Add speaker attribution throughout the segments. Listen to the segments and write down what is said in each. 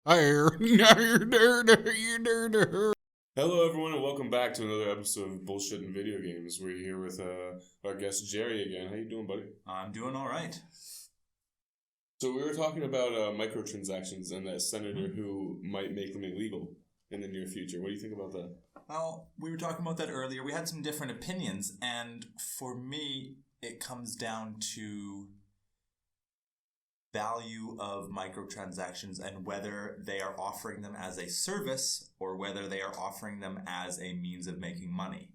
Speaker 1: Hello, everyone, and welcome back to another episode of Bullshit in Video Games. We're here with our guest Jerry again. How you doing, buddy?
Speaker 2: I'm doing all right.
Speaker 1: So we were talking about microtransactions and that senator who might make them illegal in the near future. What do you think about that?
Speaker 2: Well, we were talking about that earlier. We had some different opinions, and for me, it comes down to value of microtransactions and whether they are offering them as a service or whether they are offering them as a means of making money.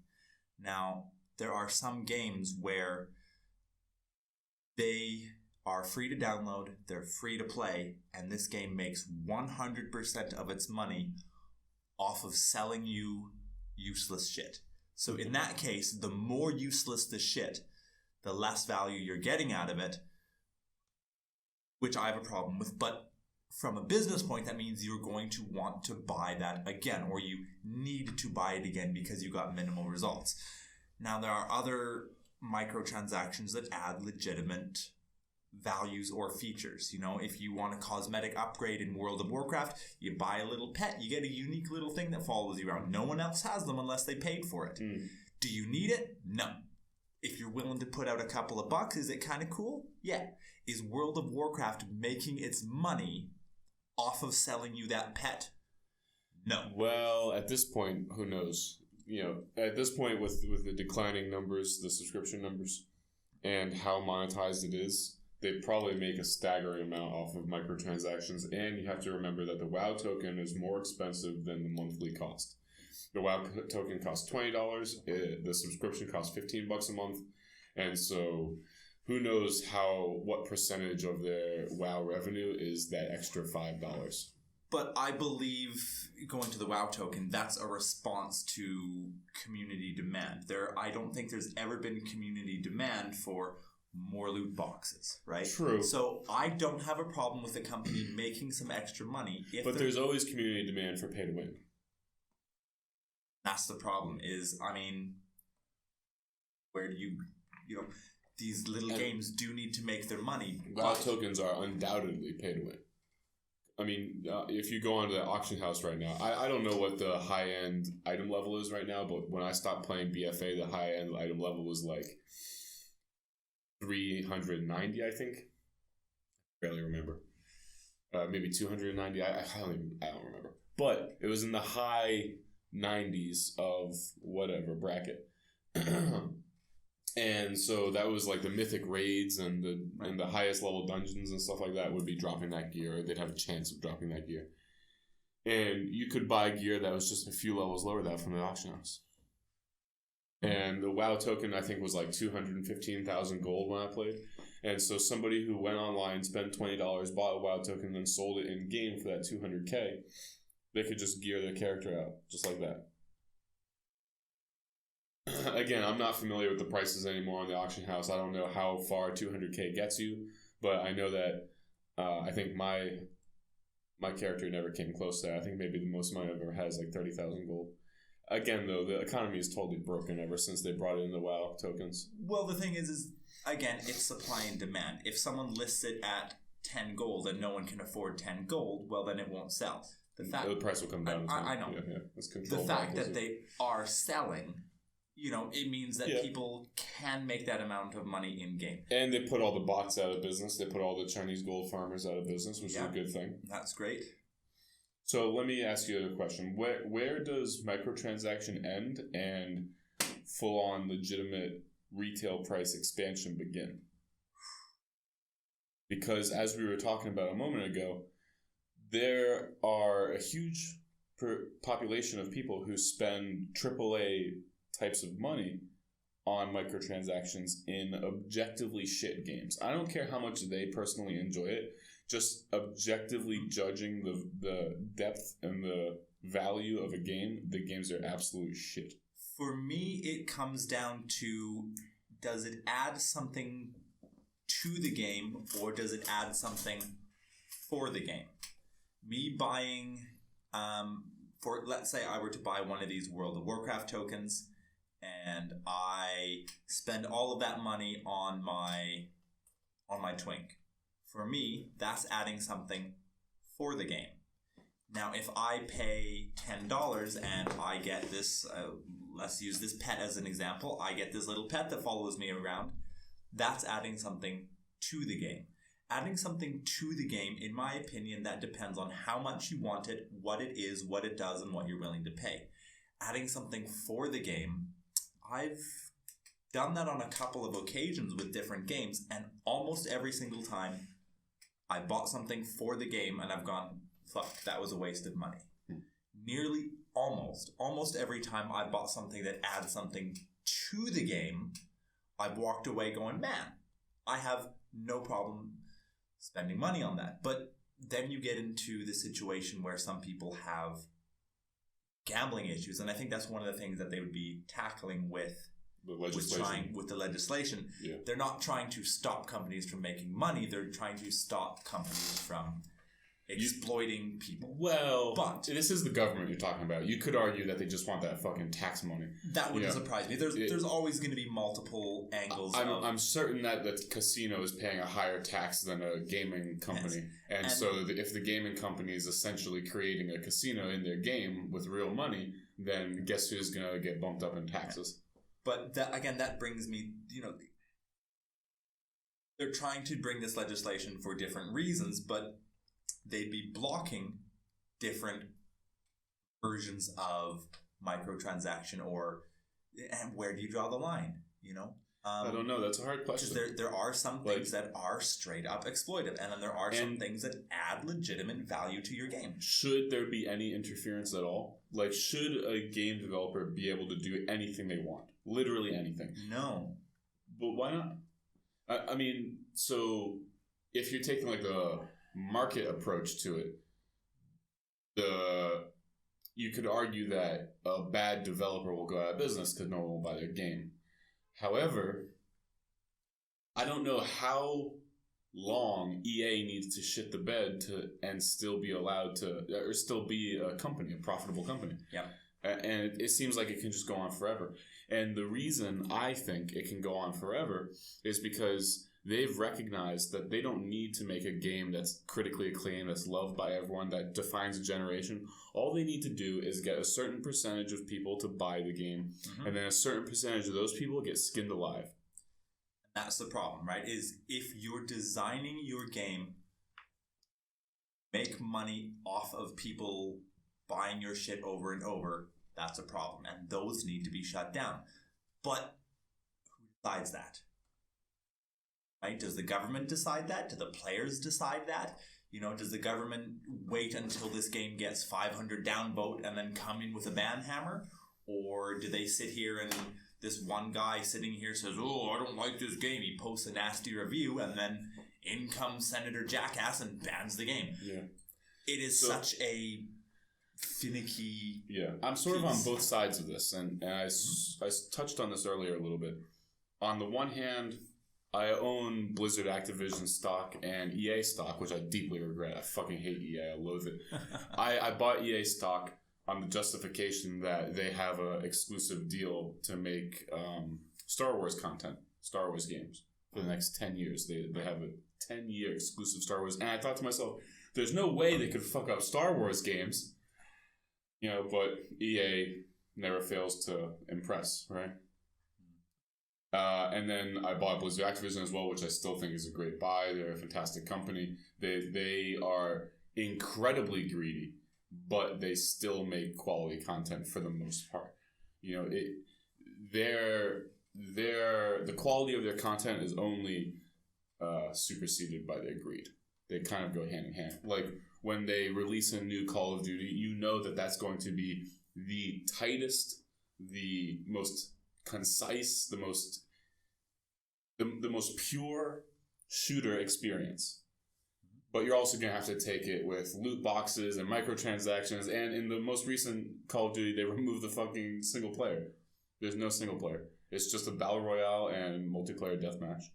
Speaker 2: Now, there are some games where they are free to download, they're free to play, and this game makes 100% of its money off of selling you useless shit. So in that case, the more useless the shit, the less value you're getting out of it, which I have a problem with. But from a business point, that means you're going to want to buy that again, or you need to buy it again because you got minimal results. Now, there are other microtransactions that add legitimate values or features. You know, if you want a cosmetic upgrade in World of Warcraft, you buy a little pet, you get a unique little thing that follows you around. No one else has them unless they paid for it. Do you need it? No. If you're willing to put out a couple of bucks, is it kind of cool? Yeah. Is World of Warcraft making its money off of selling you that pet? No.
Speaker 1: Well, at this point, who knows? You know, at this point with the declining numbers, the subscription numbers, and how monetized it is, they probably make a staggering amount off of microtransactions. And you have to remember that the WoW token is more expensive than the monthly cost. The WoW token costs $20. The subscription costs $15 a month, and so who knows what percentage of their WoW revenue is that extra $5.
Speaker 2: But I believe, going to the WoW token, that's a response to community demand. I don't think there's ever been community demand for more loot boxes, right?
Speaker 1: True.
Speaker 2: So I don't have a problem with the company making some extra money.
Speaker 1: But there's always community demand for pay to win.
Speaker 2: That's the problem where do you these little games do need to make their money.
Speaker 1: WoW tokens are undoubtedly pay to win. I mean, if you go onto the auction house right now, I don't know what the high-end item level is right now, but when I stopped playing BFA, the high-end item level was like 390, I think. I barely remember. Maybe 290. I don't remember. But it was in the high 90s of whatever bracket. And so that was like the mythic raids and the highest level dungeons and stuff like that would be dropping that gear. They'd have a chance of dropping that gear. And you could buy gear that was just a few levels lower than that from the auction house. And the WoW token, I think, was like 215,000 gold when I played. And so somebody who went online, spent $20, bought a WoW token, then sold it in game for that 200K, they could just gear their character out just like that. Again, I'm not familiar with the prices anymore on the auction house. I don't know how far 200K gets you, but I know that I think my character never came close to that. I think maybe the most money I've ever had is like 30,000 gold. Again, though, the economy is totally broken ever since they brought in the WoW tokens.
Speaker 2: Well, the thing is again, it's supply and demand. If someone lists it at 10 gold and no one can afford 10 gold, well, then it won't sell.
Speaker 1: The price will come down.
Speaker 2: I know.
Speaker 1: Yeah. It's
Speaker 2: the fact that they are selling, it means that people can make that amount of money in game.
Speaker 1: And they put all the bots out of business. They put all the Chinese gold farmers out of business, which is a good thing.
Speaker 2: That's great.
Speaker 1: So let me ask you a question. Where does microtransaction end and full-on legitimate retail price expansion begin? Because as we were talking about a moment ago, there are a huge population of people who spend AAA types of money on microtransactions in objectively shit games. I don't care how much they personally enjoy it, just objectively judging the depth and the value of a game, the games are absolute shit.
Speaker 2: For me, it comes down to, does it add something to the game or does it add something for the game? Me buying, let's say I were to buy one of these World of Warcraft tokens, and I spend all of that money on my Twink. For me, that's adding something for the game. Now, if I pay $10 and I get this, let's use this pet as an example, I get this little pet that follows me around, that's adding something to the game. Adding something to the game, in my opinion, that depends on how much you want it, what it is, what it does, and what you're willing to pay. Adding something for the game, I've done that on a couple of occasions with different games, and almost every single time I bought something for the game and I've gone, fuck, that was a waste of money. Nearly almost every time I bought something that adds something to the game, I've walked away going, man, I have no problem spending money on that. But then you get into the situation where some people have gambling issues, and I think that's one of the things that they would be tackling with the legislation.
Speaker 1: Yeah.
Speaker 2: They're not trying to stop companies from making money, they're trying to stop companies from exploiting people.
Speaker 1: Well, but this is the government you're talking about. You could argue that they just want that fucking tax money.
Speaker 2: That wouldn't surprise me. There's always going to be multiple angles.
Speaker 1: I'm certain that the casino is paying a higher tax than a gaming company. Yes. And so if the gaming company is essentially creating a casino in their game with real money, then guess who's going to get bumped up in taxes?
Speaker 2: But that brings me, they're trying to bring this legislation for different reasons, but they'd be blocking different versions of microtransaction, and where do you draw the line?
Speaker 1: I don't know. That's a hard question.
Speaker 2: Because there are some things that are straight up exploitive, and then there are some things that add legitimate value to your game.
Speaker 1: Should there be any interference at all? Like, should a game developer be able to do anything they want? Literally anything?
Speaker 2: No.
Speaker 1: But why not? I mean, so if you're taking like the market approach to it, you could argue that a bad developer will go out of business because no one will buy their game. However, I don't know how long EA needs to shit the bed and still be allowed to, or still be a company, a profitable company.
Speaker 2: Yeah.
Speaker 1: And it seems like it can just go on forever. And the reason I think it can go on forever is because they've recognized that they don't need to make a game that's critically acclaimed, that's loved by everyone, that defines a generation. All they need to do is get a certain percentage of people to buy the game, and then a certain percentage of those people get skinned alive.
Speaker 2: That's the problem, right? Is if you're designing your game, make money off of people buying your shit over and over, that's a problem. And those need to be shut down. But who decides that? Right? Does the government decide that? Do the players decide that? Does the government wait until this game gets 500 downvote and then come in with a ban hammer? Or do they sit here and this one guy sitting here says, oh, I don't like this game. He posts a nasty review and then in comes Senator Jackass and bans the game.
Speaker 1: Yeah.
Speaker 2: It is such a finicky
Speaker 1: I'm sort of on both sides of this, and I touched on this earlier a little bit. On the one hand, I own Blizzard Activision stock and EA stock, which I deeply regret. I fucking hate EA. I loathe it. I bought EA stock on the justification that they have an exclusive deal to make Star Wars content, Star Wars games, for the next 10 years. They have a 10-year exclusive Star Wars. And I thought to myself, there's no way they could fuck up Star Wars games. But EA never fails to impress, right? And then I bought Blizzard Activision as well, which I still think is a great buy. They're a fantastic company. They are incredibly greedy, but they still make quality content for the most part. The quality of their content is only superseded by their greed. They kind of go hand in hand. Like when they release a new Call of Duty, that's going to be the tightest, the most concise, the most pure shooter experience. But you're also going to have to take it with loot boxes and microtransactions. And in the most recent Call of Duty, they removed the fucking single player. There's no single player. It's just a battle royale and multiplayer deathmatch.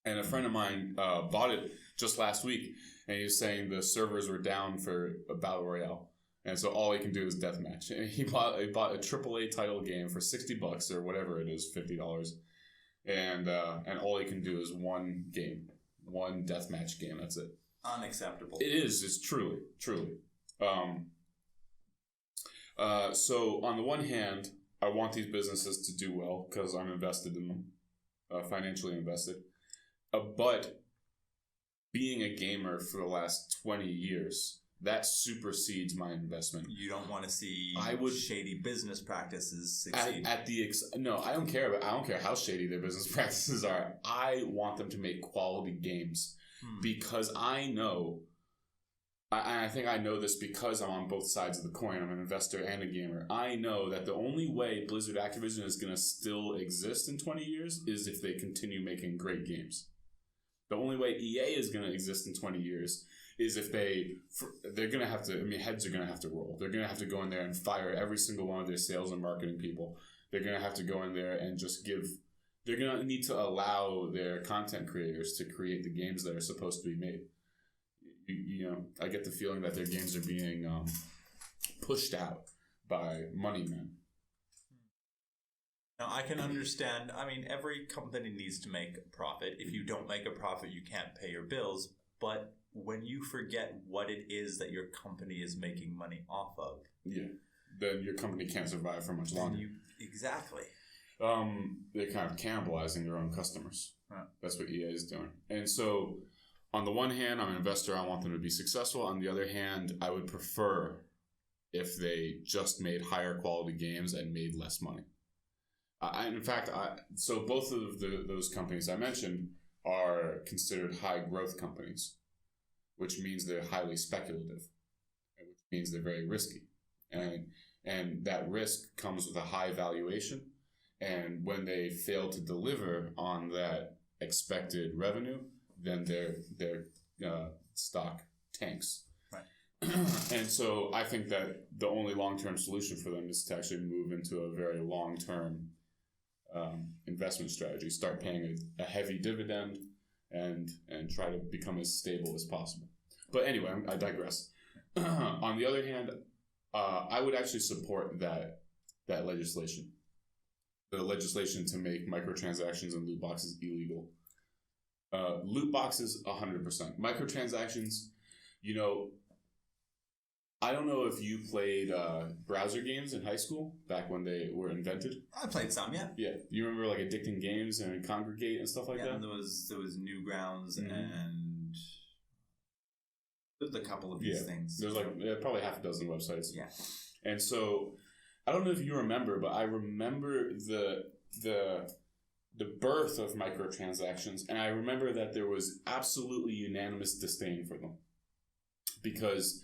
Speaker 1: And a friend of mine bought it just last week, and he was saying the servers were down for a battle royale, and so all he can do is deathmatch. And he bought a AAA title game for $60 or whatever it is, $50, and all he can do is one game, one deathmatch game. That's it.
Speaker 2: Unacceptable.
Speaker 1: It is. It's truly. So on the one hand, I want these businesses to do well because I'm invested in them, financially invested. But being a gamer for the last 20 years, that supersedes my investment.
Speaker 2: You don't want to see shady business practices succeed.
Speaker 1: No, I don't care. I don't care how shady their business practices are. I want them to make quality games because I know. I think I know this because I'm on both sides of the coin. I'm an investor and a gamer. I know that the only way Blizzard Activision is going to still exist in 20 years is if they continue making great games. The only way EA is going to exist in 20 years is if they're going to have to, heads are going to have to roll. They're going to have to go in there and fire every single one of their sales and marketing people. They're going to have to go in there and just they're going to need to allow their content creators to create the games that are supposed to be made. I get the feeling that their games are being pushed out by money men.
Speaker 2: Now, I can understand. Every company needs to make a profit. If you don't make a profit, you can't pay your bills. But when you forget what it is that your company is making money off of,
Speaker 1: then your company can't survive for much longer.
Speaker 2: Exactly.
Speaker 1: They're kind of cannibalizing their own customers.
Speaker 2: Right.
Speaker 1: That's what EA is doing. And so, on the one hand, I'm an investor. I want them to be successful. On the other hand, I would prefer if they just made higher quality games and made less money. So both of those companies I mentioned are considered high growth companies, which means they're highly speculative, which means they're very risky. And that risk comes with a high valuation. And when they fail to deliver on that expected revenue, then their stock tanks.
Speaker 2: Right.
Speaker 1: And so I think that the only long-term solution for them is to actually move into a very long-term investment strategy. Start paying a heavy dividend and try to become as stable as possible. But anyway, I digress. On the other hand, I would actually support that legislation. The legislation to make microtransactions and loot boxes illegal. Loot boxes, 100%. Microtransactions, I don't know if you played browser games in high school back when they were invented.
Speaker 2: I played some, yeah.
Speaker 1: Yeah, you remember like Addicting Games and Congregate and stuff like that.
Speaker 2: Yeah, and there was Newgrounds and there's a couple of these things.
Speaker 1: There's probably half a dozen websites.
Speaker 2: Yeah,
Speaker 1: and so I don't know if you remember, but I remember the birth of microtransactions, and I remember that there was absolutely unanimous disdain for them because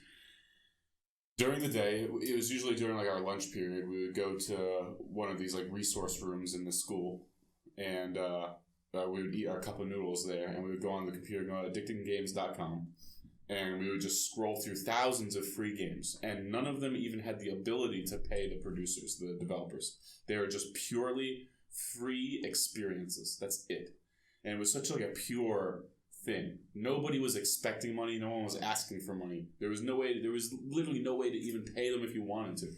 Speaker 1: during the day, it was usually during like our lunch period, we would go to one of these like resource rooms in the school, and we would eat our cup of noodles there, and we would go on the computer, go to addictinggames.com, and we would just scroll through thousands of free games, and none of them even had the ability to pay the producers, the developers. They were just purely free experiences. That's it. And it was such like a pure thing. Nobody was expecting money. No one was asking for money. There was literally no way to even pay them if you wanted to.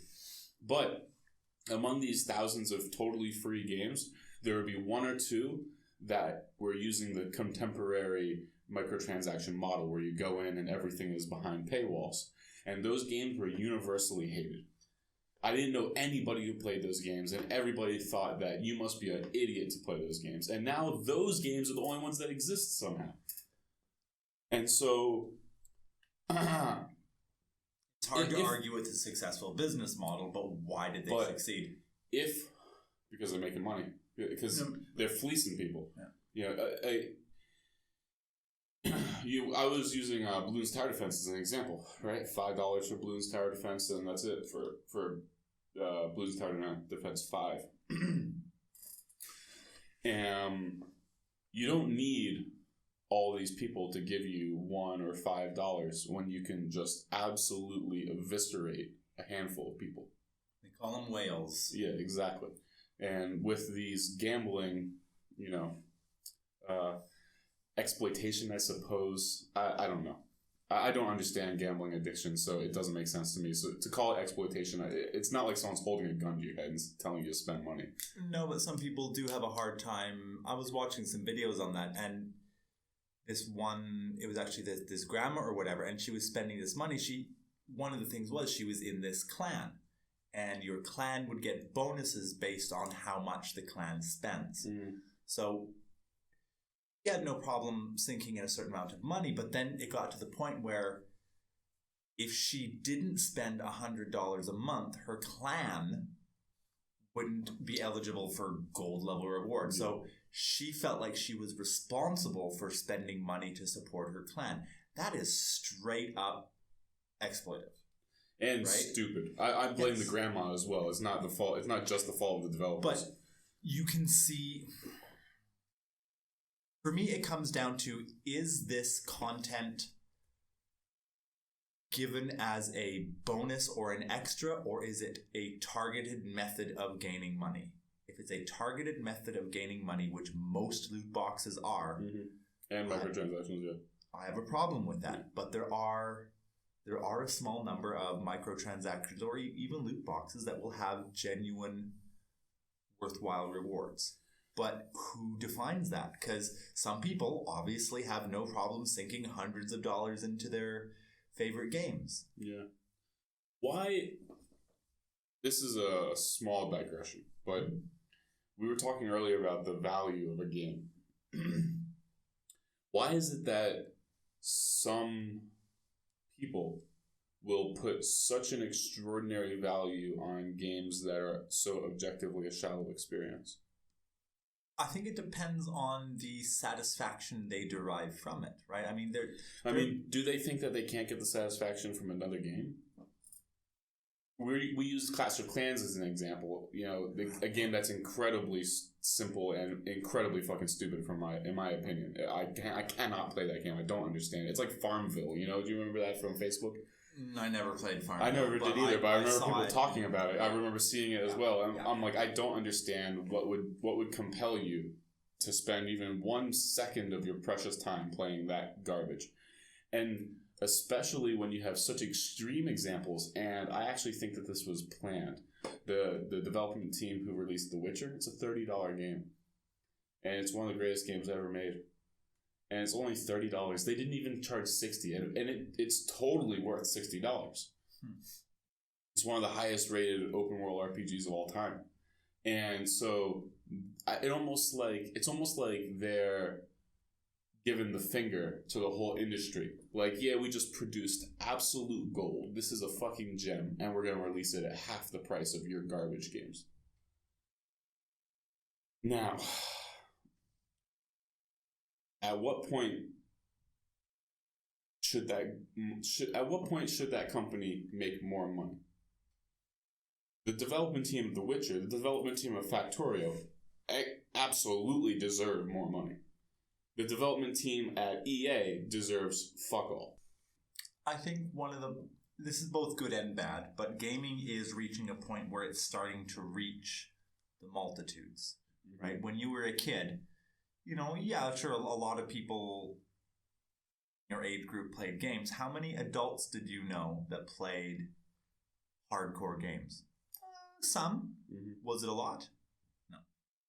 Speaker 1: But among these thousands of totally free games, there would be one or two that were using the contemporary microtransaction model where you go in and everything is behind paywalls. And those games were universally hated. I didn't know anybody who played those games, and everybody thought that you must be an idiot to play those games. And now those games are the only ones that exist somehow. And so
Speaker 2: it's hard to argue with a successful business model, but why did they succeed?
Speaker 1: Because they're making money. Because they're fleecing people.
Speaker 2: Yeah.
Speaker 1: I was using Bloons Tower Defense as an example, right? $5 for Bloons Tower Defense, and that's it for Bloons Tower Defense 5. And you don't need all these people to give you $1 or $5 when you can just absolutely eviscerate a handful of people.
Speaker 2: They call them whales.
Speaker 1: Yeah, exactly. And with these gambling, exploitation, I suppose. I don't know. I don't understand gambling addiction, so it doesn't make sense to me. So to call it exploitation, it's not like someone's holding a gun to your head and telling you to spend money.
Speaker 2: No, but some people do have a hard time. I was watching some videos on that, and this one, it was actually this grandma or whatever, and she was spending this money. She one of the things was she was in this clan, and your clan would get bonuses based on how much the clan spends. So he had no problem sinking in a certain amount of money, but then it got to the point where if she didn't spend $100 a month, her clan wouldn't be eligible for gold level rewards. So she felt like she was responsible for spending money to support her clan. That is straight up exploitive.
Speaker 1: And stupid. I blame the grandma as well. It's not the fault. It's not just the fault of the developers.
Speaker 2: But you can see, for me, it comes down to, is this content given as a bonus or an extra, or is it a targeted method of gaining money? If it's a targeted method of gaining money, which most loot boxes are,
Speaker 1: and microtransactions,
Speaker 2: I have a problem with that. But there are a small number of microtransactions or even loot boxes that will have genuine, worthwhile rewards. But who defines that? Because some people obviously have no problem sinking hundreds of dollars into their favorite games.
Speaker 1: Yeah. Why? This is a small digression, but we were talking earlier about the value of a game. Why is it that some people will put such an extraordinary value on games that are so objectively a shallow experience?
Speaker 2: I think it depends on the satisfaction they derive from it, right? I mean,
Speaker 1: do they think that they can't get the satisfaction from another game? We use Clash of Clans as an example. You know, a game that's incredibly simple and incredibly fucking stupid in my opinion. I cannot play that game. I don't understand it. It's like Farmville. You know, do you remember that from Facebook?
Speaker 2: I never played Farmville.
Speaker 1: I never did either, but I remember people talking about it. I remember seeing it as well. I'm like, I don't understand what would compel you to spend even 1 second of your precious time playing that garbage. And especially when you have such extreme examples, and I actually think that this was planned. The development team who released The Witcher, it's a $30 game. And it's one of the greatest games ever made. And it's only $30. They didn't even charge $60, and it's totally worth $60. It's one of the highest rated open world RPGs of all time, and so it's almost like they're giving the finger to the whole industry. Like, yeah, we just produced absolute gold. This is a fucking gem, and we're gonna release it at half the price of your garbage games. Now, at what point should that company make more money? The development team of The Witcher, the development team of Factorio, absolutely deserve more money. The development team at EA deserves fuck all.
Speaker 2: I think this is both good and bad, but gaming is reaching a point where it's starting to reach the multitudes, right? When you were a kid, you know, yeah, sure, a lot of people in your age group played games. How many adults did you know that played hardcore games? Some. Was it a lot? No.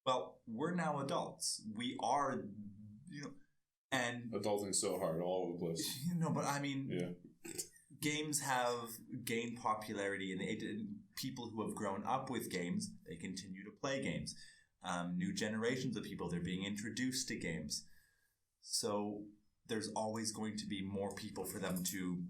Speaker 2: Well, we're now adults. We are, you know, and
Speaker 1: adulting so hard all over the place.
Speaker 2: You know, but I mean, games have gained popularity, and people who have grown up with games, they continue to play games. New generations of people, they're being introduced to games. So there's always going to be more people for them to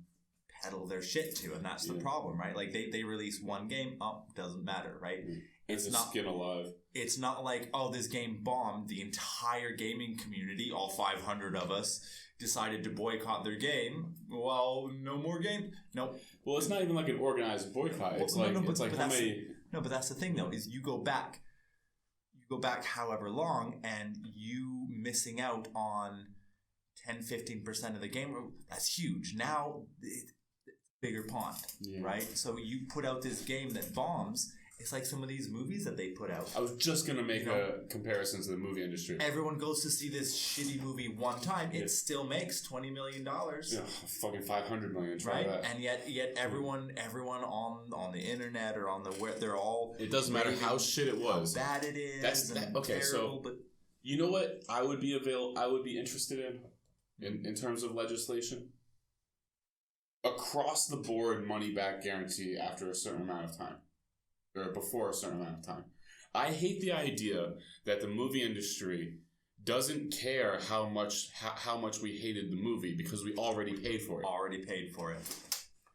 Speaker 2: peddle their shit to, and that's the problem, right? Like they release one game, doesn't matter, right?
Speaker 1: It's not skin alive.
Speaker 2: It's not like, oh, this game bombed. The entire gaming community, all 500 of us, decided to boycott their game. Well, no more game. Nope.
Speaker 1: Well, it's not even like an organized boycott. It's
Speaker 2: but that's the thing, though, is you go back however long, and you missing out on 10-15% of the game, that's huge. Now, bigger pond, right? So you put out this game that bombs. It's like some of these movies that they put out.
Speaker 1: I was just going to make a comparison to the movie industry.
Speaker 2: Everyone goes to see this shitty movie one time. It still makes $20 million.
Speaker 1: Yeah, fucking $500 million.
Speaker 2: Right? That. And yet everyone on the internet or on the web, they're all...
Speaker 1: It doesn't matter how shit it was.
Speaker 2: How bad it is.
Speaker 1: Okay,
Speaker 2: terrible,
Speaker 1: so you know what I would be interested in terms of legislation? across the board money back guarantee after a certain amount of time, or before a certain amount of time. I hate the idea that the movie industry doesn't care how much we hated the movie because we already paid for it.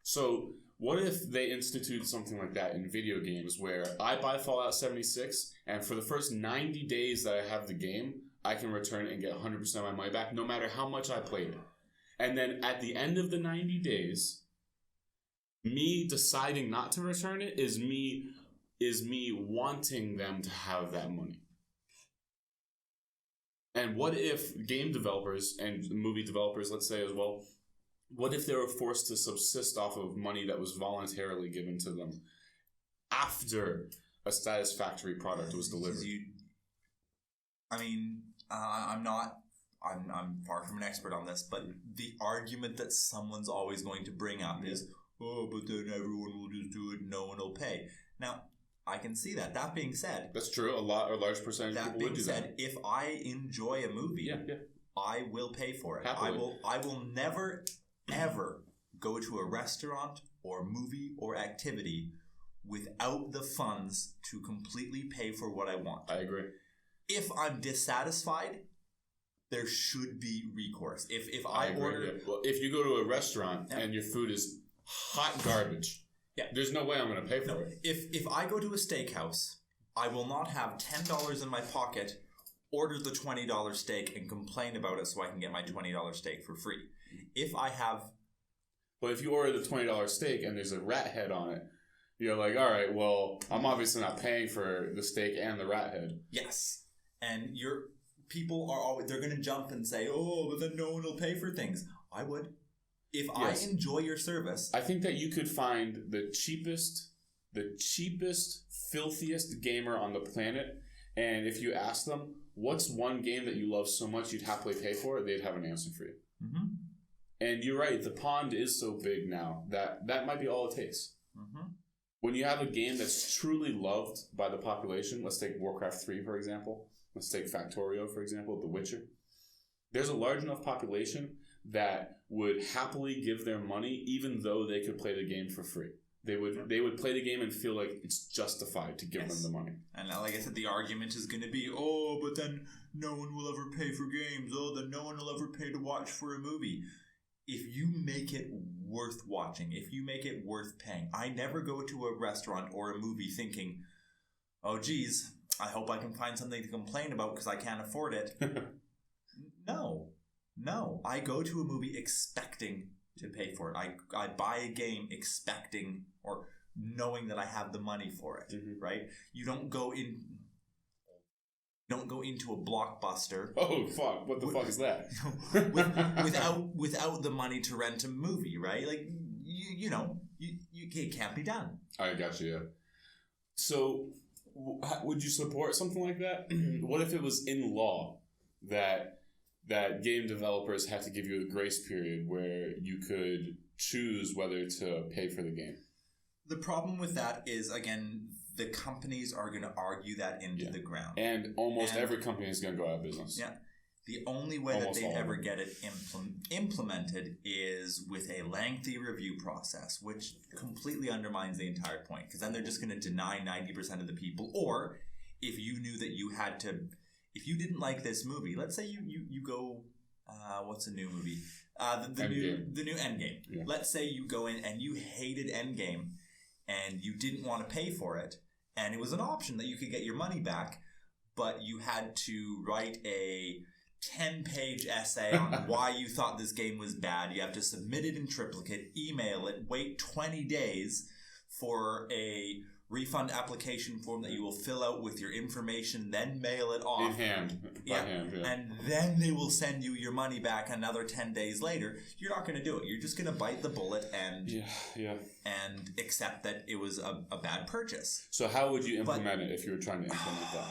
Speaker 1: So what if they institute something like that in video games where I buy Fallout 76 and for the first 90 days that I have the game, I can return it and get 100% of my money back no matter how much I played it. And then at the end of the 90 days, me deciding not to return it is me wanting them to have that money. And what if game developers and movie developers, let's say as well, what if they were forced to subsist off of money that was voluntarily given to them after a satisfactory product was delivered?
Speaker 2: I'm far from an expert on this, but the argument that someone's always going to bring up is, oh, but then everyone will just do it and no one will pay. Now, I can see that. That being said...
Speaker 1: That's true. A large percentage of people would do that.
Speaker 2: That being said, if I enjoy a movie, I will pay for it.
Speaker 1: Happily.
Speaker 2: I will never, ever go to a restaurant or movie or activity without the funds to completely pay for what I want.
Speaker 1: I agree.
Speaker 2: If I'm dissatisfied, there should be recourse. If I
Speaker 1: agree,
Speaker 2: order...
Speaker 1: Yeah. Well, if you go to a restaurant and your food is hot garbage... Yeah, there's no way I'm going to pay for it.
Speaker 2: If I go to a steakhouse, I will not have $10 in my pocket, order the $20 steak, and complain about it so I can get my $20 steak for free. If I have...
Speaker 1: But if you order the $20 steak and there's a rat head on it, you're like, all right, well, I'm obviously not paying for the steak and the rat head.
Speaker 2: Yes. And people are always... They're going to jump and say, oh, but then no one will pay for things. I would. If I enjoy your service...
Speaker 1: I think that you could find the cheapest, filthiest gamer on the planet, and if you ask them, what's one game that you love so much you'd happily pay for it, they'd have an answer for you.
Speaker 2: Mm-hmm.
Speaker 1: And you're right, the pond is so big now that might be all it takes.
Speaker 2: Mm-hmm.
Speaker 1: When you have a game that's truly loved by the population, let's take Warcraft 3, for example. Let's take Factorio, for example, The Witcher. There's a large enough population that would happily give their money even though they could play the game for free. They would play the game and feel like it's justified to give them the money.
Speaker 2: And like I said, the argument is going to be, oh, but then no one will ever pay for games. Oh, then no one will ever pay to watch for a movie. If you make it worth watching, if you make it worth paying, I never go to a restaurant or a movie thinking, oh, geez, I hope I can find something to complain about because I can't afford it. No, I go to a movie expecting to pay for it. I buy a game expecting or knowing that I have the money for it, right? You don't go into a Blockbuster.
Speaker 1: Oh fuck! What the fuck is that?
Speaker 2: without the money to rent a movie, right? Like you it can't be done.
Speaker 1: I got you. Yeah. So, would you support something like that? What if it was in law that game developers had to give you a grace period where you could choose whether to pay for the game?
Speaker 2: The problem with that is, again, the companies are going to argue that into the ground.
Speaker 1: And almost every company is going to go out of business.
Speaker 2: Yeah. The only way that they'd ever get it implemented is with a lengthy review process, which completely undermines the entire point. Because then they're just going to deny 90% of the people. Or if you knew that you had to... If you didn't like this movie, let's say you go, what's a new movie? The new Endgame. Yeah. Let's say you go in and you hated Endgame and you didn't want to pay for it. And it was an option that you could get your money back, but you had to write a 10-page essay on why you thought this game was bad. You have to submit it in triplicate, email it, wait 20 days for a refund application form that you will fill out with your information, then mail it off.
Speaker 1: By hand, yeah.
Speaker 2: And then they will send you your money back another 10 days later. You're not going to do it. You're just going to bite the bullet and and accept that it was a bad purchase.
Speaker 1: So how would you implement it if you were trying to implement that?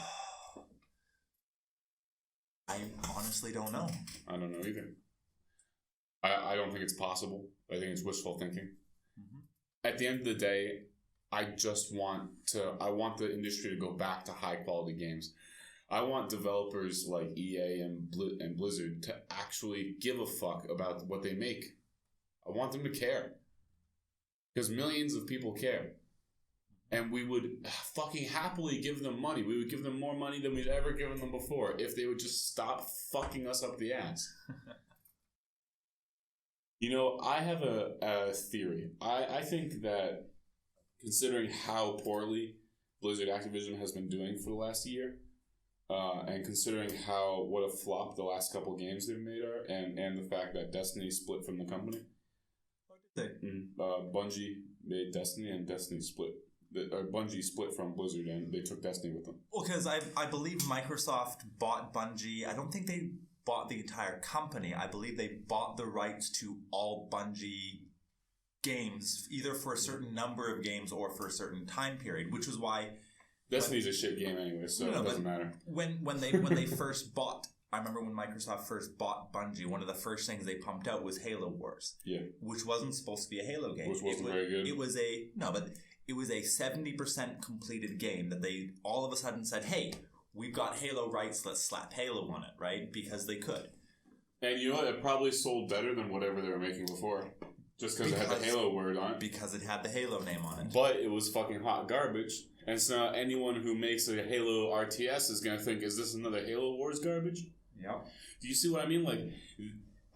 Speaker 2: I honestly don't know.
Speaker 1: I don't know either. I don't think it's possible. I think it's wishful thinking. Mm-hmm. At the end of the day, I want the industry to go back to high quality games. I want developers like EA and Blizzard to actually give a fuck about what they make. I want them to care. because millions of people care. And we would fucking happily give them money. We would give them more money than we'd ever given them before if they would just stop fucking us up the ass. You know, I have a theory. I think that considering how poorly Blizzard Activision has been doing for the last year, and considering what a flop the last couple games they've made are, and the fact that Destiny split from the company.
Speaker 2: What did they?
Speaker 1: Bungie made Destiny, and Destiny split. Bungie split from Blizzard, and they took Destiny with them.
Speaker 2: Well, because I believe Microsoft bought Bungie. I don't think they bought the entire company. I believe they bought the rights to all Bungie games, either for a certain number of games or for a certain time period, which was why
Speaker 1: Destiny's a shit game anyway, so it doesn't matter.
Speaker 2: When they first bought, I remember when Microsoft first bought Bungie, one of the first things they pumped out was Halo Wars.
Speaker 1: Yeah.
Speaker 2: Which wasn't supposed to be a Halo game.
Speaker 1: Which wasn't very good.
Speaker 2: It was a 70% completed game that they all of a sudden said, hey, we've got Halo rights, let's slap Halo on it, right? Because they could.
Speaker 1: And you know what? It probably sold better than whatever they were making before. Just because it had the Halo word on it.
Speaker 2: Because it had the Halo name on it.
Speaker 1: But it was fucking hot garbage. And so anyone who makes a Halo RTS is going to think, is this another Halo Wars garbage?
Speaker 2: Yep.
Speaker 1: Do you see what I mean? Like,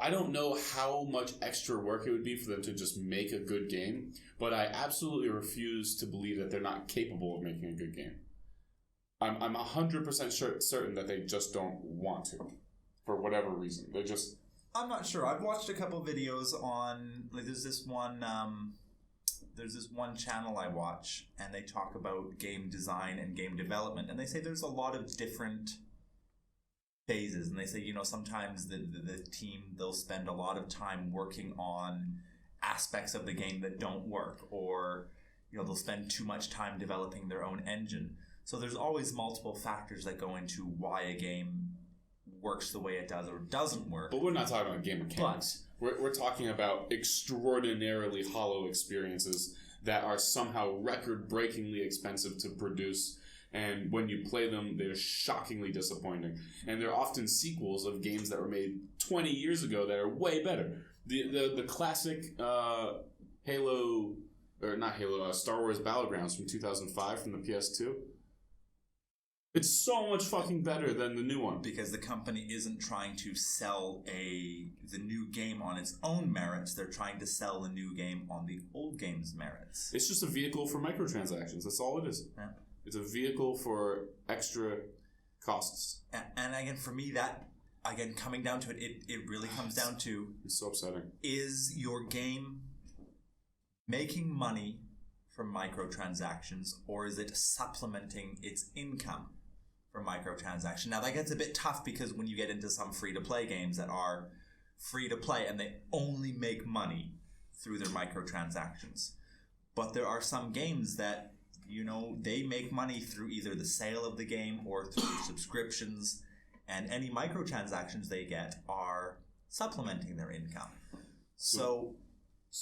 Speaker 1: I don't know how much extra work it would be for them to just make a good game, but I absolutely refuse to believe that they're not capable of making a good game. I'm 100% certain that they just don't want to, for whatever reason. They just...
Speaker 2: I'm not sure. I've watched a couple videos on... Like, there's this one channel I watch, and they talk about game design and game development, and they say there's a lot of different phases, and they say, you know, sometimes the team, they'll spend a lot of time working on aspects of the game that don't work, or, you know, they'll spend too much time developing their own engine. So there's always multiple factors that go into why a game works the way it does or doesn't work.
Speaker 1: But we're not talking about game mechanics. We're talking about extraordinarily hollow experiences that are somehow record-breakingly expensive to produce. And when you play them, they're shockingly disappointing. And they're often sequels of games that were made 20 years ago that are way better. The classic Halo, or not Halo, Star Wars Battlegrounds from 2005 from the PS2. It's so much fucking better than the new one.
Speaker 2: Because the company isn't trying to sell the new game on its own merits. They're trying to sell the new game on the old game's merits.
Speaker 1: It's just a vehicle for microtransactions. That's all it is.
Speaker 2: Yeah.
Speaker 1: It's a vehicle for extra costs.
Speaker 2: And again, for me, that, again, coming down to it really comes down to...
Speaker 1: It's so upsetting. Is
Speaker 2: your game making money from microtransactions, or is it supplementing its income for microtransaction? Now, that gets a bit tough because when you get into some free-to-play games that are free-to-play and they only make money through their microtransactions. But there are some games that, you know, they make money through either the sale of the game or through subscriptions, and any microtransactions they get are supplementing their income. So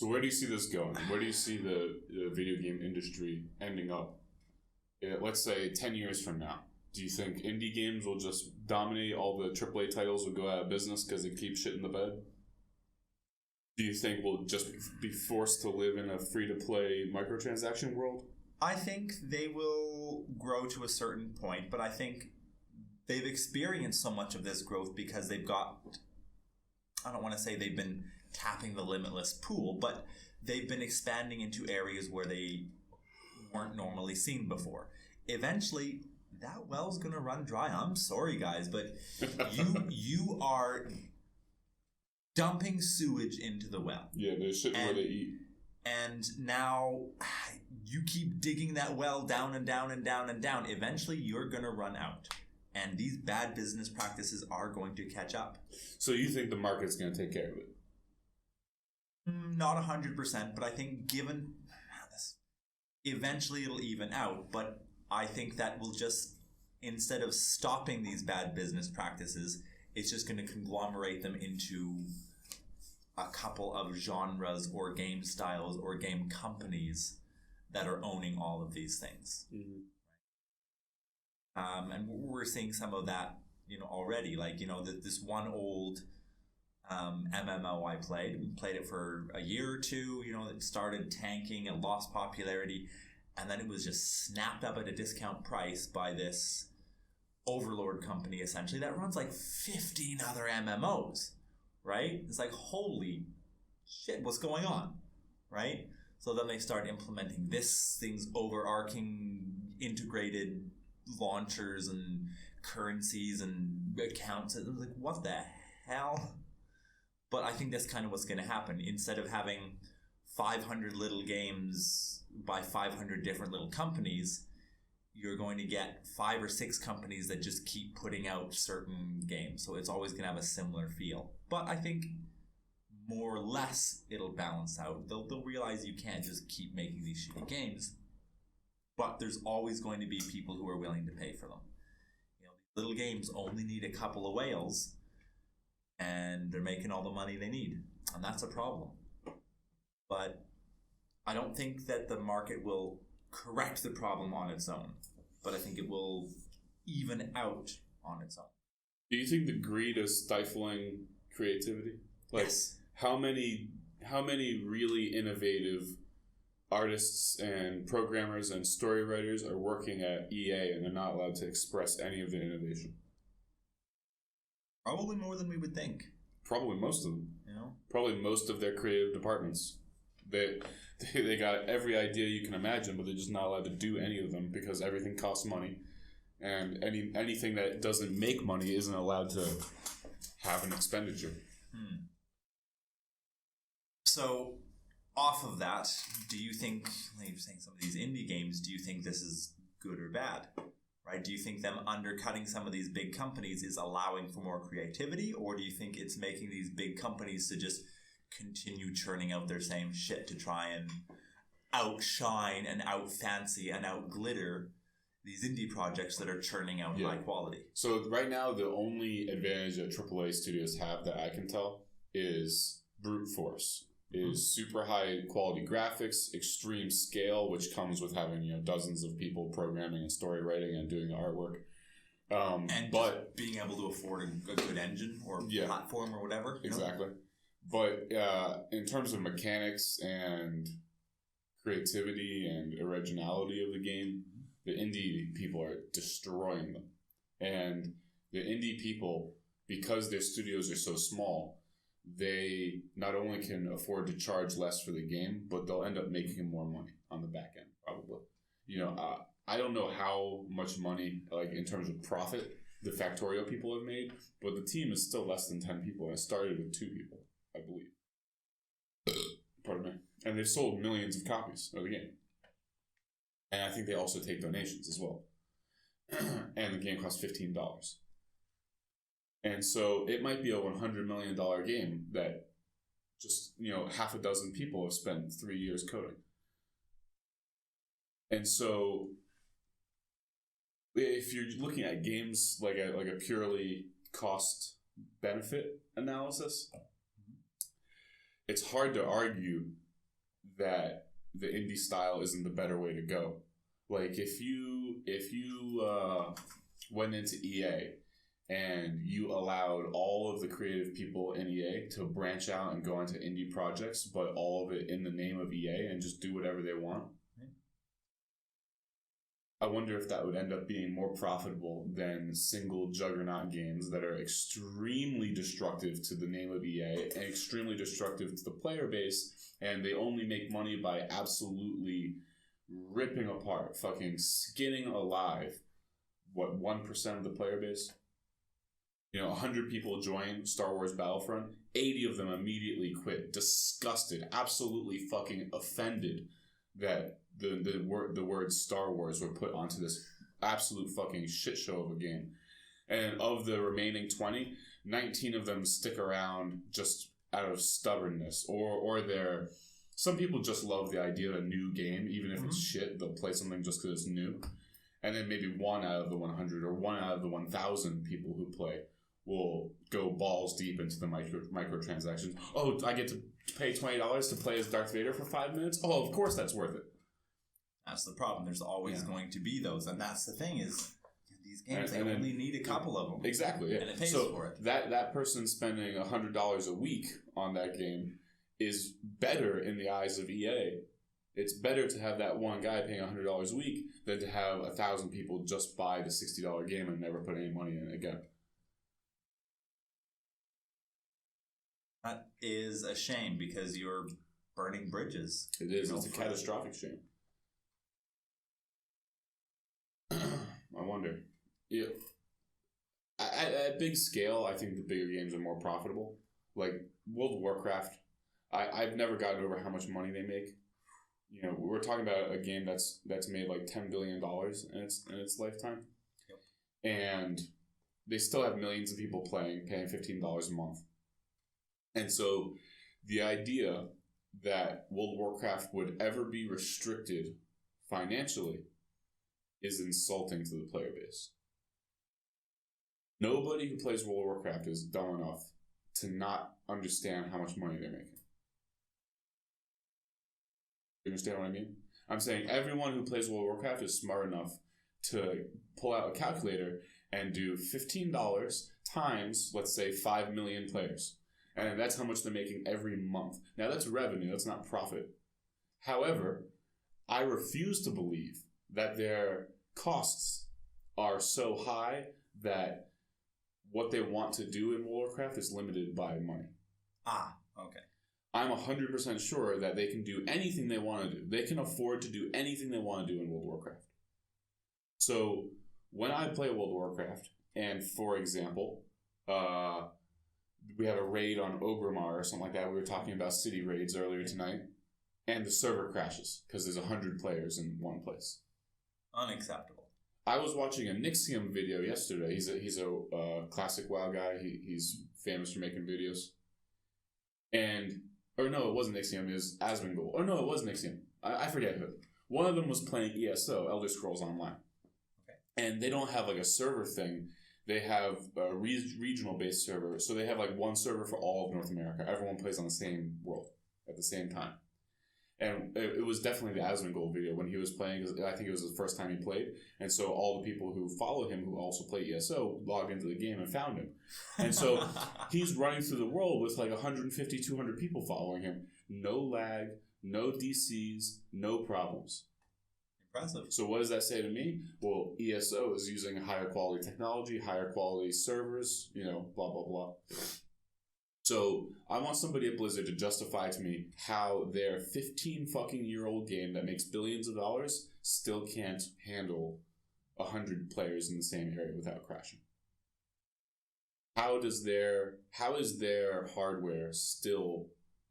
Speaker 1: where do you see this going? Where do you see the video game industry ending up? Let's say 10 years from now. Do you think indie games will just dominate? All the AAA titles will go out of business because they keep shit in the bed? Do you think we'll just be forced to live in a free-to-play microtransaction world?
Speaker 2: I think they will grow to a certain point, but I think they've experienced so much of this growth because they've got... I don't want to say they've been tapping the limitless pool, but they've been expanding into areas where they weren't normally seen before. Eventually, that well's gonna run dry. I'm sorry, guys, but you are dumping sewage into the well.
Speaker 1: Yeah, they're shitting where they eat.
Speaker 2: And now you keep digging that well down and down and down and down. Eventually, you're gonna run out. And these bad business practices are going to catch up.
Speaker 1: So you think the market's going to take care of it?
Speaker 2: Not 100%, but I think given this, eventually it'll even out. But I think that will just, instead of stopping these bad business practices, it's just going to conglomerate them into a couple of genres or game styles or game companies that are owning all of these things.
Speaker 1: Mm-hmm.
Speaker 2: And we're seeing some of that, you know, already. Like, you know, this one old MMO I played it for a year or two. It started tanking and lost popularity, and then it was just snapped up at a discount price by this overlord company, essentially, that runs like 15 other MMOs, right? It's like, holy shit, what's going on, right? So then they start implementing thing's overarching integrated launchers and currencies and accounts. And it was like, what the hell? But I think that's kind of what's going to happen. Instead of having 500 little games by 500 different little companies, you're going to get 5 or 6 companies that just keep putting out certain games. So it's always going to have a similar feel. But I think more or less it'll balance out. They'll realize you can't just keep making these shitty games. But there's always going to be people who are willing to pay for them. Little games only need a couple of whales, and they're making all the money they need. And that's a problem. But I don't think that the market will correct the problem on its own. But I think it will even out on its own.
Speaker 1: Do you think the greed is stifling creativity?
Speaker 2: Yes.
Speaker 1: How many really innovative artists and programmers and story writers are working at EA and they're not allowed to express any of their innovation?
Speaker 2: Probably more than we would think.
Speaker 1: Probably most of them. Probably most of their creative departments. They got every idea you can imagine, but they're just not allowed to do any of them because everything costs money, and anything that doesn't make money isn't allowed to have an expenditure.
Speaker 2: So, off of that, do you think, like you're saying, some of these indie games, do you think this is good or bad? Right? Do you think them undercutting some of these big companies is allowing for more creativity, or do you think it's making these big companies to just continue churning out their same shit to try and outshine and outfancy and outglitter these indie projects that are churning out high quality?
Speaker 1: So right now, the only advantage that AAA studios have that I can tell is brute force. Is super high quality graphics, extreme scale, which comes with having dozens of people programming and story writing and doing the artwork, but
Speaker 2: being able to afford a good engine or platform or whatever.
Speaker 1: Exactly. But in terms of mechanics and creativity and originality of the game, the indie people are destroying them. And the indie people, because their studios are so small, they not only can afford to charge less for the game, but they'll end up making more money on the back end, probably. I don't know how much money, like in terms of profit, the Factorio people have made, but the team is still less than 10 people. And it started with 2 people, I believe. Pardon me. And they've sold millions of copies of the game. And I think they also take donations as well. And the game costs $15. And so it might be a $100 million game that just, half a dozen people have spent 3 years coding. And so if you're looking at games like a purely cost benefit analysis, it's hard to argue that the indie style isn't the better way to go. Like if you went into EA and you allowed all of the creative people in EA to branch out and go into indie projects, but all of it in the name of EA and just do whatever they want, I wonder if that would end up being more profitable than single juggernaut games that are extremely destructive to the name of EA and extremely destructive to the player base, and they only make money by absolutely ripping apart, fucking skinning alive, 1% of the player base? 100 people join Star Wars Battlefront, 80 of them immediately quit, disgusted, absolutely fucking offended that the word Star Wars were put onto this absolute fucking shit show of a game. And of the remaining 20, 19 of them stick around just out of stubbornness, or they're... Some people just love the idea of a new game, even if it's shit, they'll play something just because it's new. And then maybe 1 out of the 100 or 1 out of the 1,000 people who play will go balls deep into the microtransactions. Oh, I get to pay $20 to play as Darth Vader for 5 minutes? Oh, of course that's worth it.
Speaker 2: That's the problem. There's always going to be those. And that's the thing is, these games,
Speaker 1: and
Speaker 2: they
Speaker 1: then,
Speaker 2: only need a couple of them.
Speaker 1: Exactly, yeah.
Speaker 2: And it pays
Speaker 1: so
Speaker 2: for it.
Speaker 1: That person spending $100 a week on that game is better in the eyes of EA. It's better to have that one guy paying $100 a week than to have 1,000 people just buy the $60 game and never put any money in it again.
Speaker 2: That is a shame because you're burning bridges.
Speaker 1: It is. It's a catastrophic shame. I wonder. Yeah. At big scale, I think the bigger games are more profitable. Like World of Warcraft, I've never gotten over how much money they make. You know, we're talking about a game that's made like $10 billion in its lifetime, and they still have millions of people paying $15 a month. And so, the idea that World of Warcraft would ever be restricted financially is insulting to the player base. Nobody who plays World of Warcraft is dumb enough to not understand how much money they're making. You understand what I mean? I'm saying everyone who plays World of Warcraft is smart enough to pull out a calculator and do $15 times, let's say, 5 million players. And that's how much they're making every month. Now, that's revenue. That's not profit. However, I refuse to believe that their costs are so high that what they want to do in World of Warcraft is limited by money.
Speaker 2: Ah, okay.
Speaker 1: I'm 100% sure that they can do anything they want to do. They can afford to do anything they want to do in World of Warcraft. So, when I play World of Warcraft, and for example, we have a raid on Ogrimmar or something like that. We were talking about city raids earlier tonight. And the server crashes because there's 100 players in one place.
Speaker 2: Unacceptable.
Speaker 1: I was watching a NXIVM video yesterday. He's a classic WoW guy. He's famous for making videos. Or no, it wasn't NXIVM. It was Asmongold. Or no, it was NXIVM. I forget who. One of them was playing ESO, Elder Scrolls Online. Okay. And they don't have like a server thing. They have a regional-based server. So they have like one server for all of North America. Everyone plays on the same world at the same time. And it was definitely the Asmongold video when he was playing. I think it was the first time he played. And so all the people who follow him, who also play ESO, logged into the game and found him. And so he's running through the world with like 150, 200 people following him. No lag, no DCs, no problems.
Speaker 2: Impressive.
Speaker 1: So what does that say to me? Well, ESO is using higher quality technology, higher quality servers, blah, blah, blah. So I want somebody at Blizzard to justify to me how their 15-fucking-year-old game that makes billions of dollars still can't handle 100 players in the same area without crashing. How is their hardware still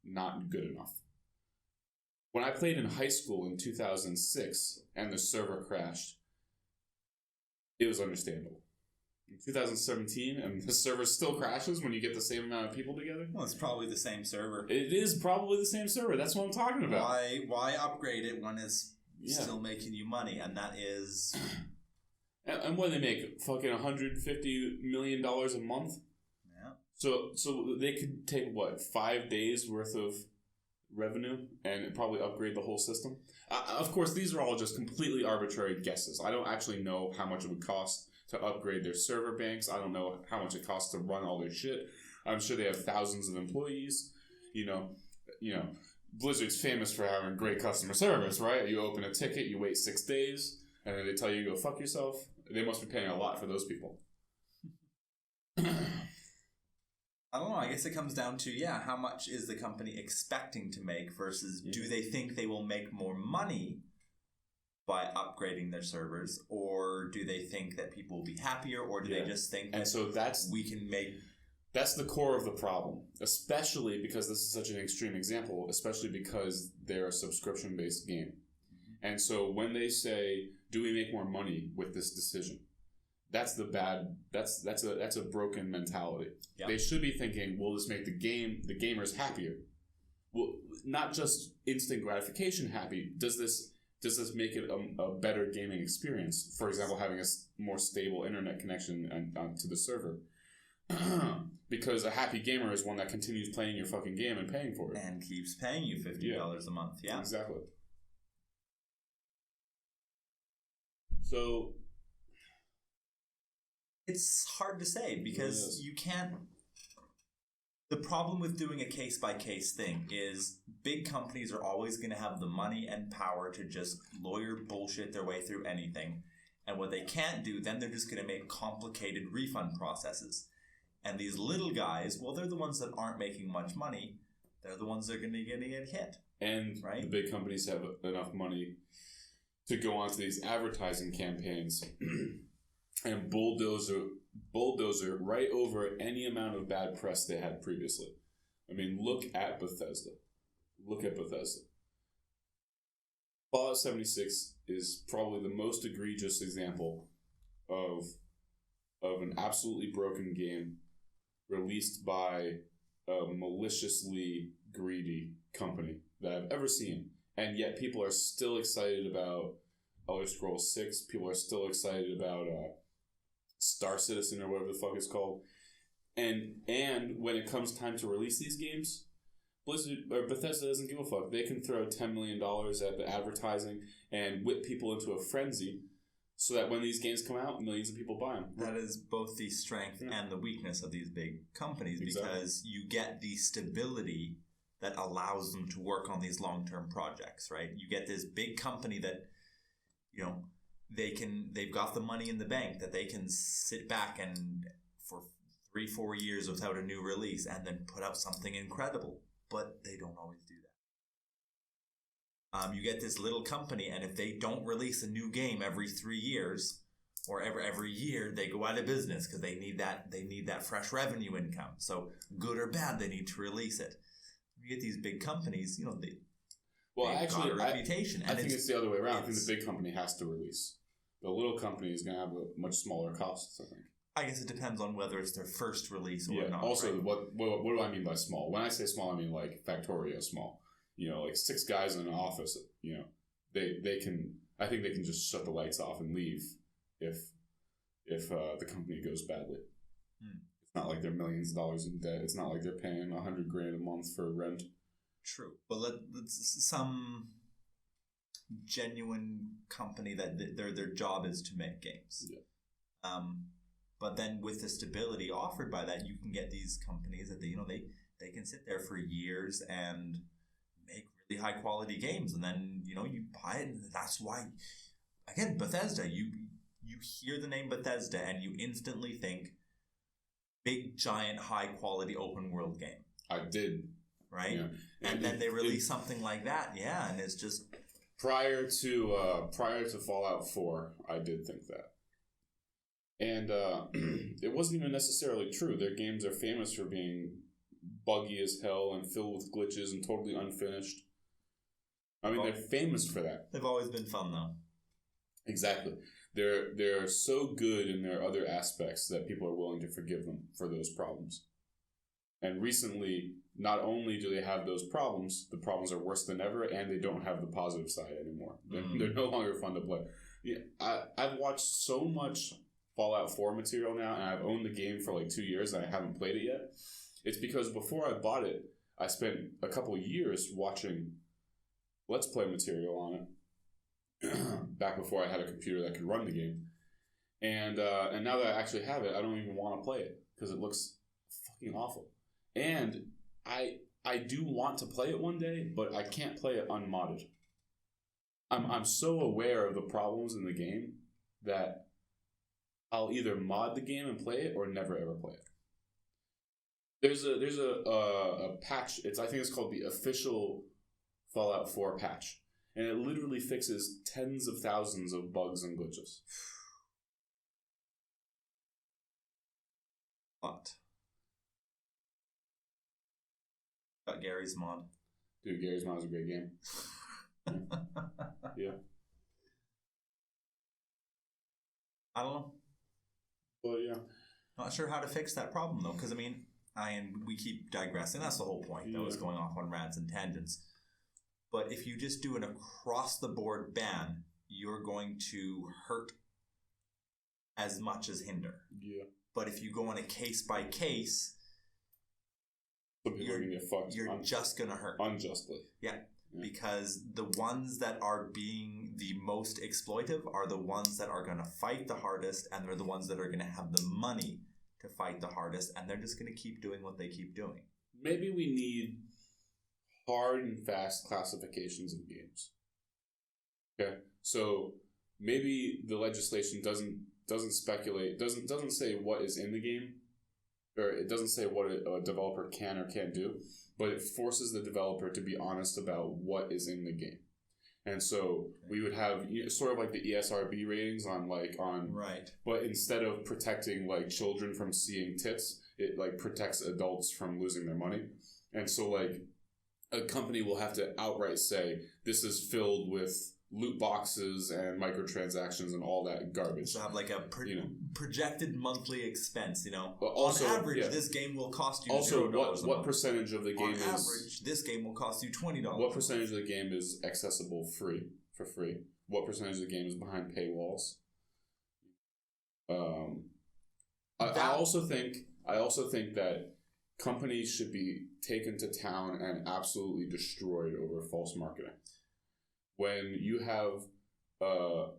Speaker 1: not good enough? When I played in high school in 2006 and the server crashed, it was understandable. In 2017, and the server still crashes when you get the same amount of people together?
Speaker 2: Well, it's probably the same server.
Speaker 1: It is probably the same server. That's what I'm talking about.
Speaker 2: Why upgrade it when it's still making you money? And that is...
Speaker 1: And what do they make? Fucking $150 million a month?
Speaker 2: Yeah.
Speaker 1: So they could take, 5 days worth of revenue and probably upgrade the whole system? Of course, these are all just completely arbitrary guesses. I don't actually know how much it would cost to upgrade their server banks. I don't know how much it costs to run all their shit. I'm sure they have thousands of employees. Blizzard's famous for having great customer service, right? You open a ticket, you wait 6 days, and then they tell you to go fuck yourself. They must be paying a lot for those people.
Speaker 2: I don't know. I guess it comes down to, how much is the company expecting to make versus do they think they will make more money by upgrading their servers, or do they think that people will be happier, or do they just think we can make...
Speaker 1: That's the core of the problem, especially because this is such an extreme example, especially because they're a subscription-based game. Mm-hmm. And so when they say, do we make more money with this decision? That's a broken mentality. Yep. They should be thinking, will this make the gamers happier? Well, not just instant gratification happy. Does this make it a better gaming experience? For example, having a more stable internet connection to the server. Because a happy gamer is one that continues playing your fucking game and paying for it.
Speaker 2: And keeps paying you $50 a month, yeah.
Speaker 1: Exactly. So,
Speaker 2: It's hard to say because you can't. The problem with doing a case-by-case thing is big companies are always going to have the money and power to just lawyer bullshit their way through anything. And what they can't do, then they're just going to make complicated refund processes. And these little guys, well, they're the ones that aren't making much money. They're the ones that are going to get hit.
Speaker 1: And the big companies have enough money to go onto these advertising campaigns and bulldozer right over any amount of bad press they had previously. I mean, look at Bethesda. Fallout 76 is probably the most egregious example of an absolutely broken game released by a maliciously greedy company that I've ever seen. And yet people are still excited about Elder Scrolls 6. People are still excited about Star Citizen or whatever the fuck it's called. And when it comes time to release these games, Bethesda doesn't give a fuck. They can throw $10 million at the advertising and whip people into a frenzy so that when these games come out, millions of people buy them.
Speaker 2: That is both the strength and the weakness of these big companies because you get the stability that allows them to work on these long-term projects, right? You get this big company that, they've got the money in the bank that they can sit back and for 3-4 years without a new release and then put out something incredible. But they don't always do that. You get this little company, and if they don't release a new game every 3 years, or every year, they go out of business because they need that fresh revenue income. So good or bad, they need to release it. You get these big companies, they've got a reputation.
Speaker 1: I think it's the other way around. I think the big company has to release. The little company is going to have a much smaller cost, I think.
Speaker 2: I guess it depends on whether it's their first release or not.
Speaker 1: Also,
Speaker 2: right?
Speaker 1: what do I mean by small? When I say small, I mean like Factorio small. Like 6 guys in an office. They can. I think they can just shut the lights off and leave if the company goes badly. It's not like they're millions of dollars in debt. It's not like they're paying $100,000 a month for rent.
Speaker 2: True, but let's some genuine company that their job is to make games. Yeah. But then with the stability offered by that, you can get these companies that they can sit there for years and make really high quality games, and then you buy it, and that's why, again, Bethesda. You hear the name Bethesda and you instantly think big, giant, high quality open world game.
Speaker 1: I did,
Speaker 2: right? Yeah. And then they release something like that, and it's just
Speaker 1: prior to Fallout 4, I did think that. And it wasn't even necessarily true. Their games are famous for being buggy as hell and filled with glitches and totally unfinished. I mean, they're famous for that.
Speaker 2: They've always been fun, though.
Speaker 1: Exactly. They're so good in their other aspects that people are willing to forgive them for those problems. And recently, not only do they have those problems, the problems are worse than ever, and they don't have the positive side anymore. They're no longer fun to play. Yeah, I've watched so much Fallout 4 material now, and I've owned the game for like 2 years and I haven't played it yet. It's because before I bought it, I spent a couple of years watching Let's Play material on it back before I had a computer that could run the game. And now that I actually have it, I don't even want to play it because it looks fucking awful. And I do want to play it one day, but I can't play it unmodded. I'm so aware of the problems in the game that I'll either mod the game and play it or never ever play it. There's a patch. I think it's called the official Fallout 4 patch, and it literally fixes tens of thousands of bugs and glitches.
Speaker 2: What? Got Gary's mod.
Speaker 1: Dude, Gary's mod is a great game. Yeah.
Speaker 2: I don't know.
Speaker 1: Well, yeah.
Speaker 2: Not sure how to fix that problem, though, because, we keep digressing. That's the whole point, though, is going off on rants and tangents. But if you just do an across-the-board ban, you're going to hurt as much as hinder.
Speaker 1: Yeah.
Speaker 2: But if you go on a case-by-case,
Speaker 1: you're just going to hurt.
Speaker 2: Unjustly. Yeah. because the ones that are being the most exploitive are the ones that are going to fight the hardest, and they're the ones that are going to have the money to fight the hardest, and they're just going to keep doing what they keep doing.
Speaker 1: Maybe we need hard and fast classifications of games. Okay, so maybe the legislation doesn't speculate, doesn't say what is in the game, or it doesn't say what a developer can or can't do, but it forces the developer to be honest about what is in the game. And so we would have sort of like the ESRB ratings on
Speaker 2: right.
Speaker 1: But instead of protecting like children from seeing tits, it like protects adults from losing their money. And so like a company will have to outright say this is filled with loot boxes and microtransactions and all that garbage.
Speaker 2: So have like a projected monthly expense,
Speaker 1: But also,
Speaker 2: on average, this game will cost you
Speaker 1: also
Speaker 2: $0.
Speaker 1: what percentage of the game
Speaker 2: on average, this game will cost you $20.
Speaker 1: What percentage of the game is accessible for free? What percentage of the game is behind paywalls? I also think that companies should be taken to town and absolutely destroyed over false marketing. When you have a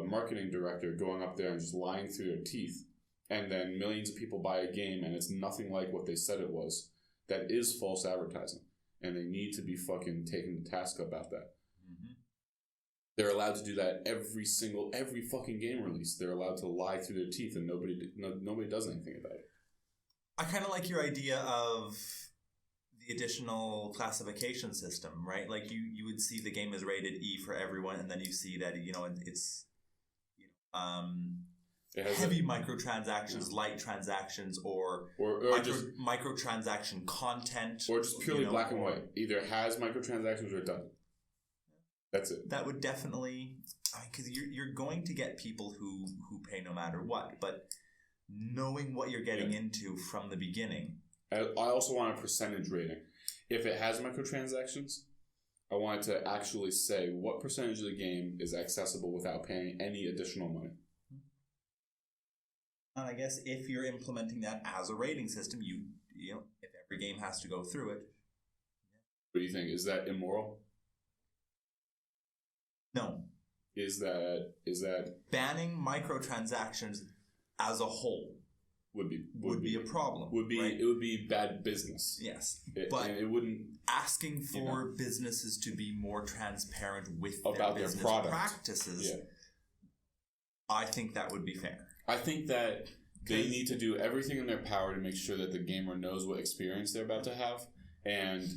Speaker 1: marketing director going up there and just lying through their teeth, and then millions of people buy a game and it's nothing like what they said it was, that is false advertising. And they need to be fucking taken to task about that. Mm-hmm. They're allowed to do that every fucking game release. They're allowed to lie through their teeth and nobody does anything about it.
Speaker 2: I kind of like your idea of the additional classification system, right? Like you would see the game is rated E for everyone, and then you see that it's heavy microtransactions, light transactions, or just microtransaction content,
Speaker 1: or just purely black and white. Either has microtransactions or it doesn't. That's it.
Speaker 2: That would definitely, because you're going to get people who pay no matter what, but knowing what you're getting into from the beginning.
Speaker 1: I also want a percentage rating. If it has microtransactions, I want it to actually say what percentage of the game is accessible without paying any additional money.
Speaker 2: And I guess if you're implementing that as a rating system, if every game has to go through it.
Speaker 1: What do you think? Is that immoral?
Speaker 2: No.
Speaker 1: Is that
Speaker 2: banning microtransactions as a whole would be a problem. Right?
Speaker 1: It would be bad business.
Speaker 2: Yes,
Speaker 1: but it wouldn't.
Speaker 2: Asking for businesses to be more transparent with
Speaker 1: about
Speaker 2: their business
Speaker 1: product
Speaker 2: practices, I think that would be fair.
Speaker 1: I think that they need to do everything in their power to make sure that the gamer knows what experience they're about to have, and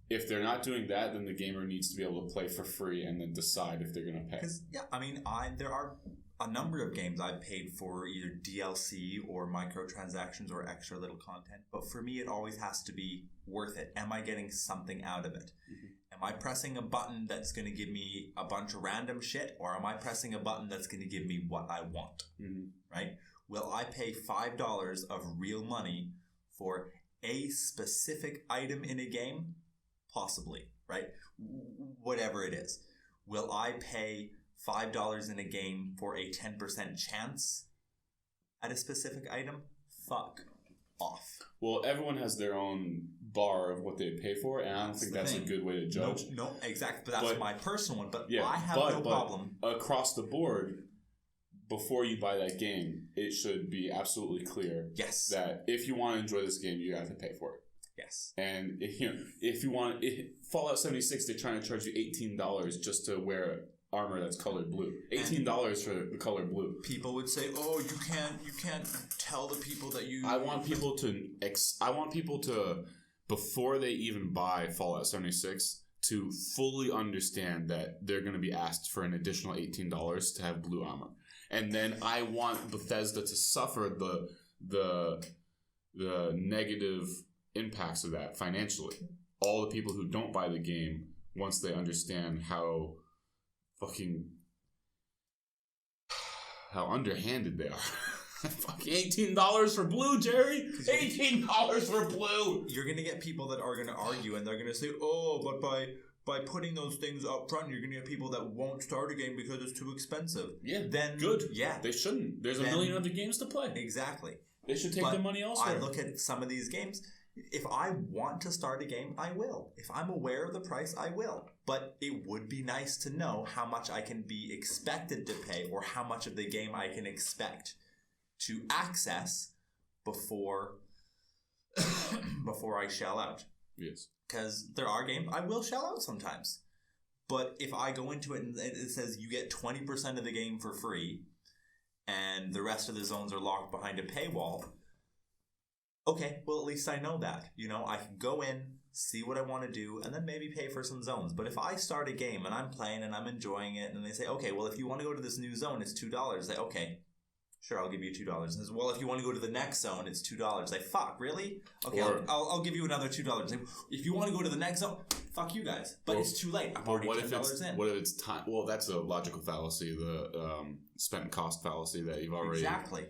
Speaker 1: if they're not doing that, then the gamer needs to be able to play for free and then decide if they're going to pay.
Speaker 2: Because there are a number of games I've paid for either DLC or microtransactions or extra little content, but for me it always has to be worth it. Am I getting something out of it? Mm-hmm. Am I pressing a button that's going to give me a bunch of random shit, or am I pressing a button that's going to give me what I want? Mm-hmm. Right? Will I pay $5 of real money for a specific item in a game? Possibly, right? Whatever it is. Will I pay $5 in a game for a 10% chance at a specific item? Fuck off.
Speaker 1: Well, everyone has their own bar of what they pay for, and I don't think that's a good way to judge.
Speaker 2: No, exactly. But that's my personal one. But I have no problem.
Speaker 1: Across the board, before you buy that game, it should be absolutely clear that if you want to enjoy this game, you have to pay for it.
Speaker 2: Yes.
Speaker 1: And if you want Fallout 76, they're trying to charge you $18 just to wear armor that's colored blue. $18 for the color blue.
Speaker 2: People would say, "Oh, you can't tell the people that you."
Speaker 1: I want people to before they even buy Fallout 76 to fully understand that they're going to be asked for an additional $18 to have blue armor. And then I want Bethesda to suffer the negative impacts of that financially. All the people who don't buy the game, once they understand how underhanded they are. Fucking $18 for blue, Jerry! $18 for blue!
Speaker 2: You're gonna get people that are gonna argue, and they're gonna say, "Oh, but by putting those things up front, you're gonna get people that won't start a game because it's too expensive."
Speaker 1: Yeah,
Speaker 2: then
Speaker 1: good. Yeah, they shouldn't. There's a million other games to play.
Speaker 2: Exactly.
Speaker 1: They should take their money elsewhere.
Speaker 2: I look at some of these games, If I want to start a game, I will. If I'm aware of the price, I will. But it would be nice to know how much I can be expected to pay or how much of the game I can expect to access before I shell out.
Speaker 1: Yes.
Speaker 2: Because there are games I will shell out sometimes. But if I go into it and it says you get 20% of the game for free and the rest of the zones are locked behind a paywall, okay, well, at least I know that. You know, I can go in, see what I want to do, and then maybe pay for some zones. But if I start a game and I'm playing and I'm enjoying it, and they say, okay, well, if you want to go to this new zone, it's $2. Say, okay, sure, I'll give you $2. And says, well, if you want to go to the next zone, it's $2. Say, fuck, really? Okay, I'll give you another $2. Say, if you want to go to the next zone, fuck you guys. But it's too late. I'm already $10 in.
Speaker 1: What if it's time? Well, that's a logical fallacy, the spent cost fallacy that you've already...
Speaker 2: Exactly.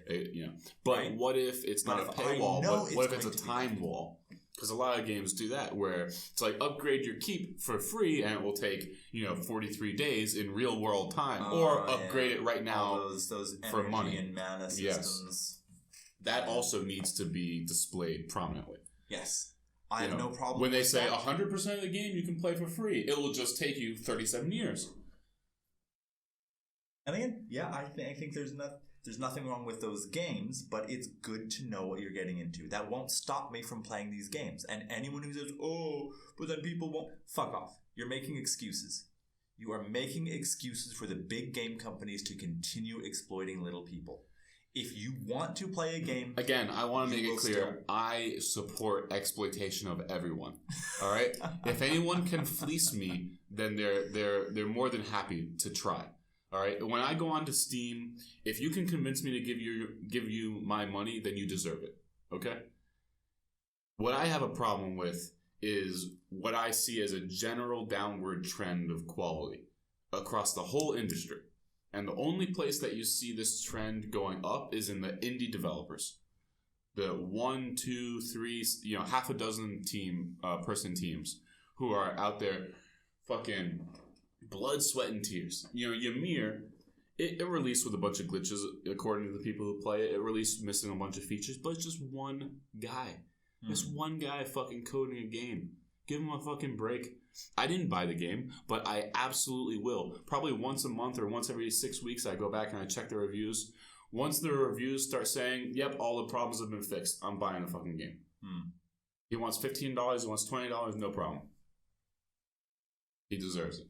Speaker 1: But right. What if it's not a paywall, but what if it's a time wall? Because a lot of games do that, where it's like, upgrade your keep for free, and it will take 43 days in real world time, or upgrade it right now
Speaker 2: those
Speaker 1: for money
Speaker 2: and mana systems.
Speaker 1: Yes. That also needs to be displayed prominently.
Speaker 2: Yes, I have no problem.
Speaker 1: When they say 100% of the game you can play for free, it will just take you 37 years.
Speaker 2: And again, yeah, I think there's nothing wrong with those games, but it's good to know what you're getting into. That won't stop me from playing these games. And anyone who says, oh, but then people won't... Fuck off. You're making excuses. You are making excuses for the big game companies to continue exploiting little people. If you want to play a game... Again,
Speaker 1: I want to make it clear, I support exploitation of everyone. All right? If anyone can fleece me, then they're more than happy to try. All right. When I go onto Steam, if you can convince me to give you my money, then you deserve it. Okay. What I have a problem with is what I see as a general downward trend of quality across the whole industry, and the only place that you see this trend going up is in the indie developers, the 1, 2, 3, half a dozen person teams who are out there, fucking. Blood, sweat, and tears. Ymir, it released with a bunch of glitches, according to the people who play it. It released missing a bunch of features, but it's just one guy. Just one guy fucking coding a game. Give him a fucking break. I didn't buy the game, but I absolutely will. Probably once a month or once every 6 weeks, I go back and I check the reviews. Once the reviews start saying, yep, all the problems have been fixed, I'm buying the fucking game. He wants $15, he wants $20, no problem. He deserves it.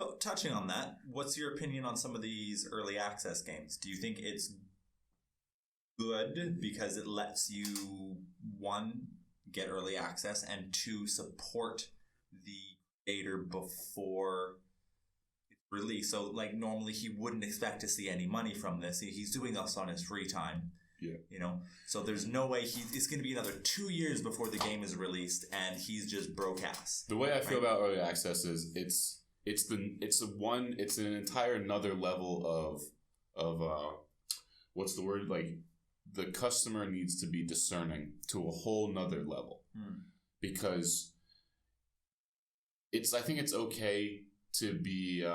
Speaker 2: So, touching on that, what's your opinion on some of these early access games? Do you think it's good because it lets you, 1, get early access, and 2, support the creator before it's released? So, like, normally he wouldn't expect to see any money from this. He's doing this on his free time.
Speaker 1: Yeah.
Speaker 2: So there's no way it's going to be another 2 years before the game is released, and he's just broke ass.
Speaker 1: The way I feel about early access is it's an entire another level of what's the word, like, the customer needs to be discerning to a whole nother level. Because I think it's okay to be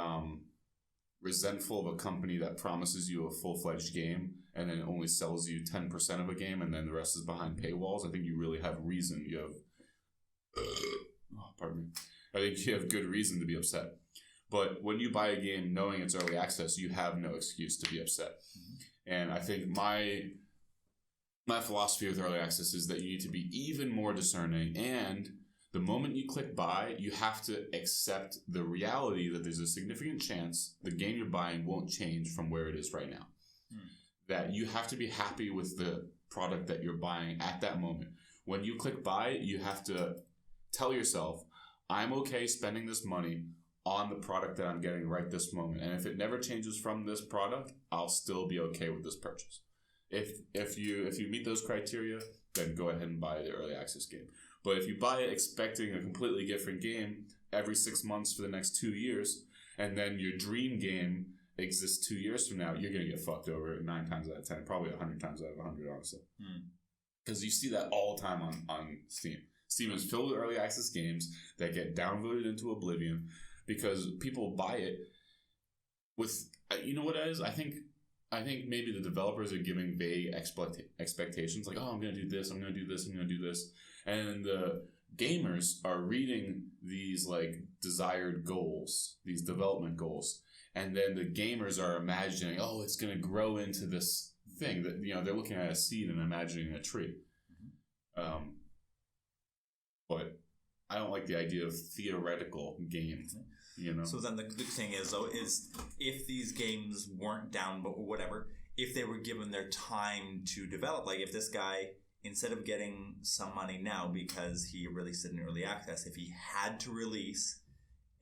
Speaker 1: resentful of a company that promises you a full-fledged game and then only sells you 10% of a game and then the rest is behind paywalls. I think you really have reason. I think you have good reason to be upset. But when you buy a game knowing it's early access, you have no excuse to be upset. And I think my philosophy with early access is that you need to be even more discerning, and the moment you click buy, you have to accept the reality that there's a significant chance the game you're buying won't change from where it is right now. That you have to be happy with the product that you're buying at that moment. When you click buy, you have to tell yourself, I'm okay spending this money on the product that I'm getting right this moment. And if it never changes from this product, I'll still be okay with this purchase. If you meet those criteria, then go ahead and buy the early access game. But if you buy it expecting a completely different game every 6 months for the next 2 years, and then your dream game exists 2 years from now, you're going to get fucked over 9 times out of 10, probably 100 times out of 100, honestly. Because you see that all the time on Steam. Steam is filled with early access games that get downvoted into oblivion because people buy it with, you know what it is? I think I think maybe the developers are giving vague expectations, like, oh, I'm going to do this, I'm going to do this, I'm going to do this. And the gamers are reading these, like, desired goals, these development goals. And then the gamers are imagining, oh, it's going to grow into this thing that, you know, they're looking at a seed and imagining a tree. But I don't like the idea of theoretical games, you know?
Speaker 2: So then the thing is, though, is if these games weren't down, but whatever, if they were given their time to develop, like if this guy, instead of getting some money now because he released it in early access, if he had to release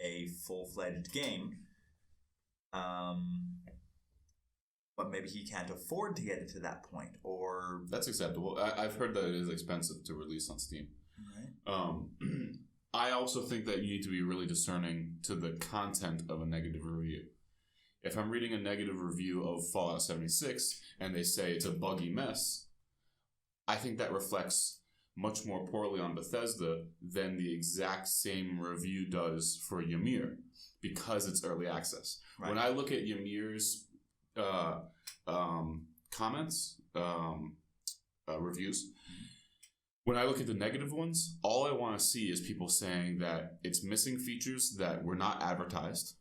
Speaker 2: a full-fledged game, but maybe he can't afford to get it to that point, or...
Speaker 1: That's acceptable. I've heard that it is expensive to release on Steam. Right. I also think that you need to be really discerning to the content of a negative review. If I'm reading a negative review of Fallout 76 and they say it's a buggy mess, I think that reflects much more poorly on Bethesda than the exact same review does for Ymir, because it's early access. Right. When I look at Ymir's comments, reviews, when I look at the negative ones, all I want to see is people saying that it's missing features that were not advertised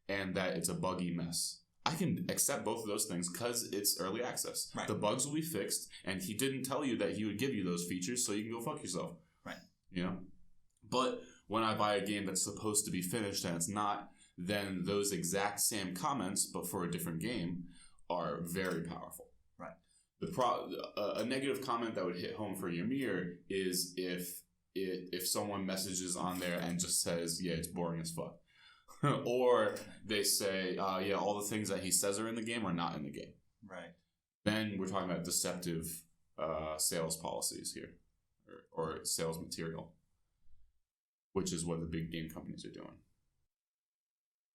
Speaker 1: and that it's a buggy mess. I can accept both of those things because it's early access. Right. The bugs will be fixed, and he didn't tell you that he would give you those features, so you can go fuck yourself. Right. You know? But when I buy a game that's supposed to be finished and it's not, then those exact same comments, but for a different game, are very powerful. Right. A negative comment that would hit home for Ymir is if someone messages on there and just says, yeah, it's boring as fuck. Or they say, yeah, all the things that he says are in the game are not in the game. Right. Then we're talking about deceptive sales policies here, or sales material, which is what the big game companies are doing.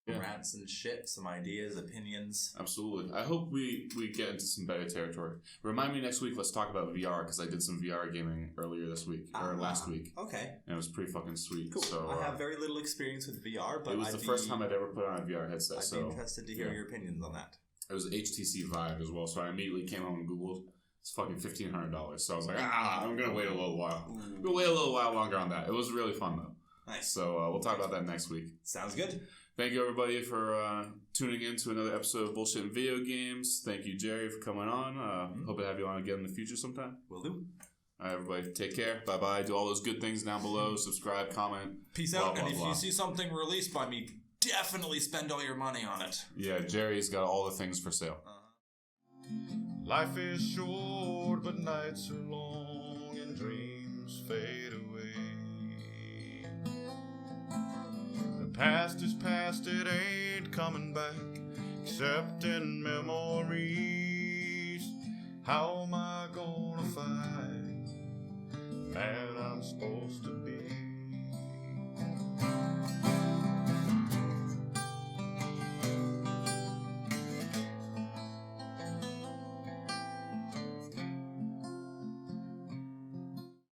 Speaker 1: Yeah.
Speaker 2: Rants and shit, some ideas, opinions.
Speaker 1: Absolutely. I hope we get into some better territory. Remind me next week, let's talk about VR, because I did some VR gaming earlier this week, or last week. Okay. And it was pretty fucking sweet.
Speaker 2: Cool.
Speaker 1: So,
Speaker 2: I have very little experience with VR, but
Speaker 1: it was the first time I'd ever put on a VR headset.
Speaker 2: I'd be interested to hear your opinions on that.
Speaker 1: It was HTC Vive as well, so I immediately came home and Googled. It's fucking $1,500. So I was like, I'm going to wait a little while. We'll wait a little while longer on that. It was really fun, though. Nice. So we'll talk about that next week.
Speaker 2: Sounds good.
Speaker 1: Thank you, everybody, for tuning in to another episode of Bullshit and Video Games. Thank you, Jerry, for coming on. Hope to have you on again in the future sometime.
Speaker 2: Will do.
Speaker 1: All right, everybody. Take care. Bye-bye. Do all those good things down below. Subscribe, comment.
Speaker 2: Peace out. And if you see something released by me, definitely spend all your money on it.
Speaker 1: Yeah, Jerry's got all the things for sale.
Speaker 3: Life is short, but nights are long, and dreams fade away. Past is past, it ain't coming back, except in memories. How am I gonna find the man I'm supposed to be?